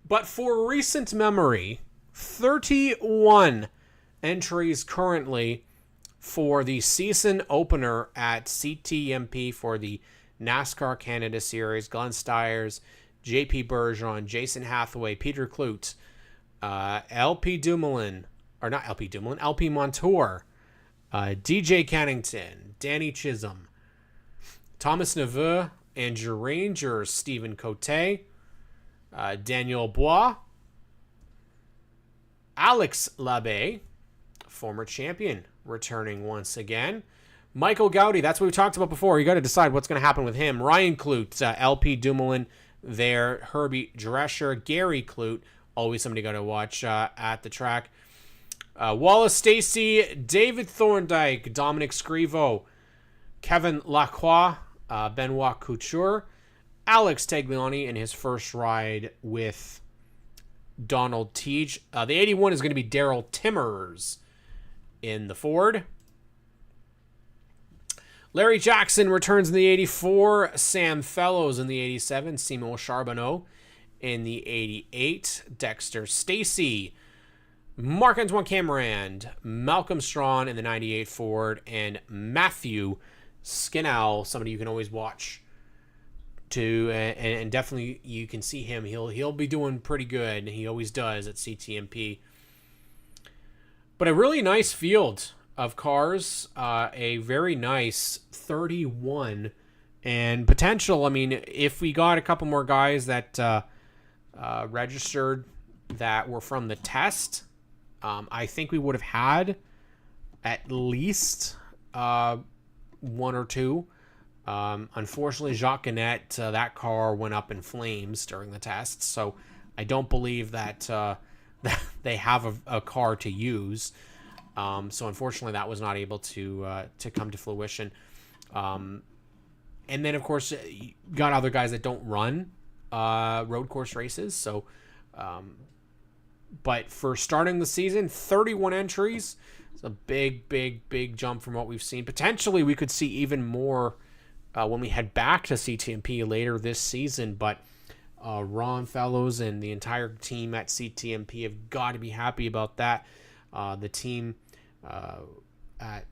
but for recent memory, 31 entries currently for the season opener at CTMP for the NASCAR Canada Series. Glenn Stiers, JP Bergeron, Jason Hathaway, Peter Kloot, LP Montour, DJ Kennington, Danny Chisholm, Thomas Neveu, Andrew Ranger, Stephen Cote, Daniel Bois, Alex Labbé, former champion, returning once again. Michael Gowdy, that's what we talked about before. You got to decide what's going to happen with him. Ryan Kloot, LP Dumoulin there, Herbie Drescher, Gary Kloot, always somebody got to watch at the track. Wallace Stacy, David Thorndike, Dominic Scrivo, Kevin Lacroix, Benoit Couture, Alex Tagliani in his first ride with Donald Teague. The 81 is going to be Daryl Timmers in the Ford. Larry Jackson returns in the 84. Sam Fellows in the 87. Simon Charbonneau in the 88. Dexter Stacy. Marc-Antoine Cameron. Malcolm Strawn in the 98 Ford. And Matthew Skinnell, somebody you can always watch too, and definitely you can see him. He'll be doing pretty good. He always does at CTMP. But a really nice field of cars, a very nice 31, and potential. I mean, if we got a couple more guys that registered that were from the test, I think we would have had at least one or two. Unfortunately, Jacques Gannett, that car went up in flames during the test, so I don't believe that they have a car to use. So unfortunately, that was not able to come to fruition. And then, of course, you got other guys that don't run road course races. So, but for starting the season, 31 entries. It's a big jump from what we've seen. Potentially, we could see even more when we head back to CTMP later this season. But Ron Fellows and the entire team at CTMP have got to be happy about that. The team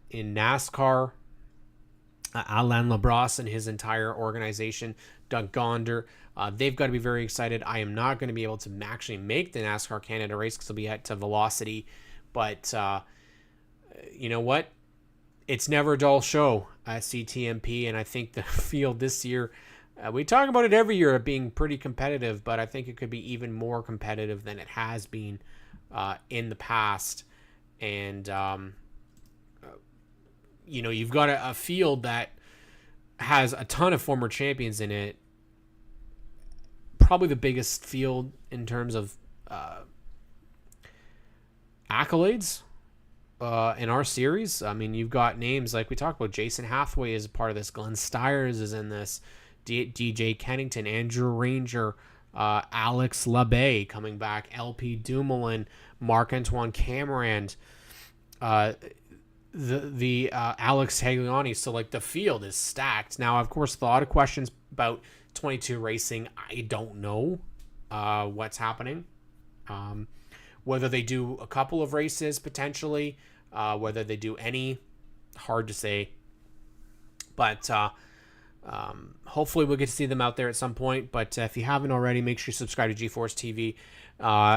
in NASCAR, Alain Labrosse and his entire organization, Doug Gonder, they've got to be very excited. I am not going to be able to actually make the NASCAR Canada race because I'll be at Velocity. But you know what? It's never a dull show at CTMP, and I think the field this year, we talk about it every year, being pretty competitive, but I think it could be even more competitive than it has been in the past. And, you know, you've got a field that has a ton of former champions in it, probably the biggest field in terms of accolades in our series. I mean, you've got names like we talked about. Jason Hathaway is a part of this. Glenn Stiers is in this. DJ Kennington, Andrew Ranger, Alex Labbe coming back, LP Dumoulin, Marc-Antoine Camerand, the Alex Tagliani. So like the field is stacked. Now, of course, a lot of questions about 22 racing. I don't know what's happening. Whether they do a couple of races potentially, whether they do any, hard to say. But hopefully we'll get to see them out there at some point. But if you haven't already, make sure you subscribe to GeForce TV.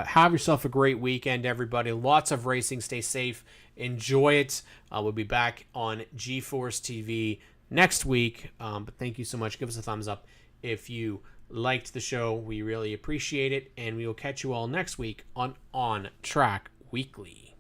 Have yourself a great weekend, everybody. Lots of racing. Stay safe. Enjoy it. We'll be back on GeForce TV next week. But thank you so much. Give us a thumbs up if you liked the show. We really appreciate it. And we will catch you all next week on ONTrack Weekly.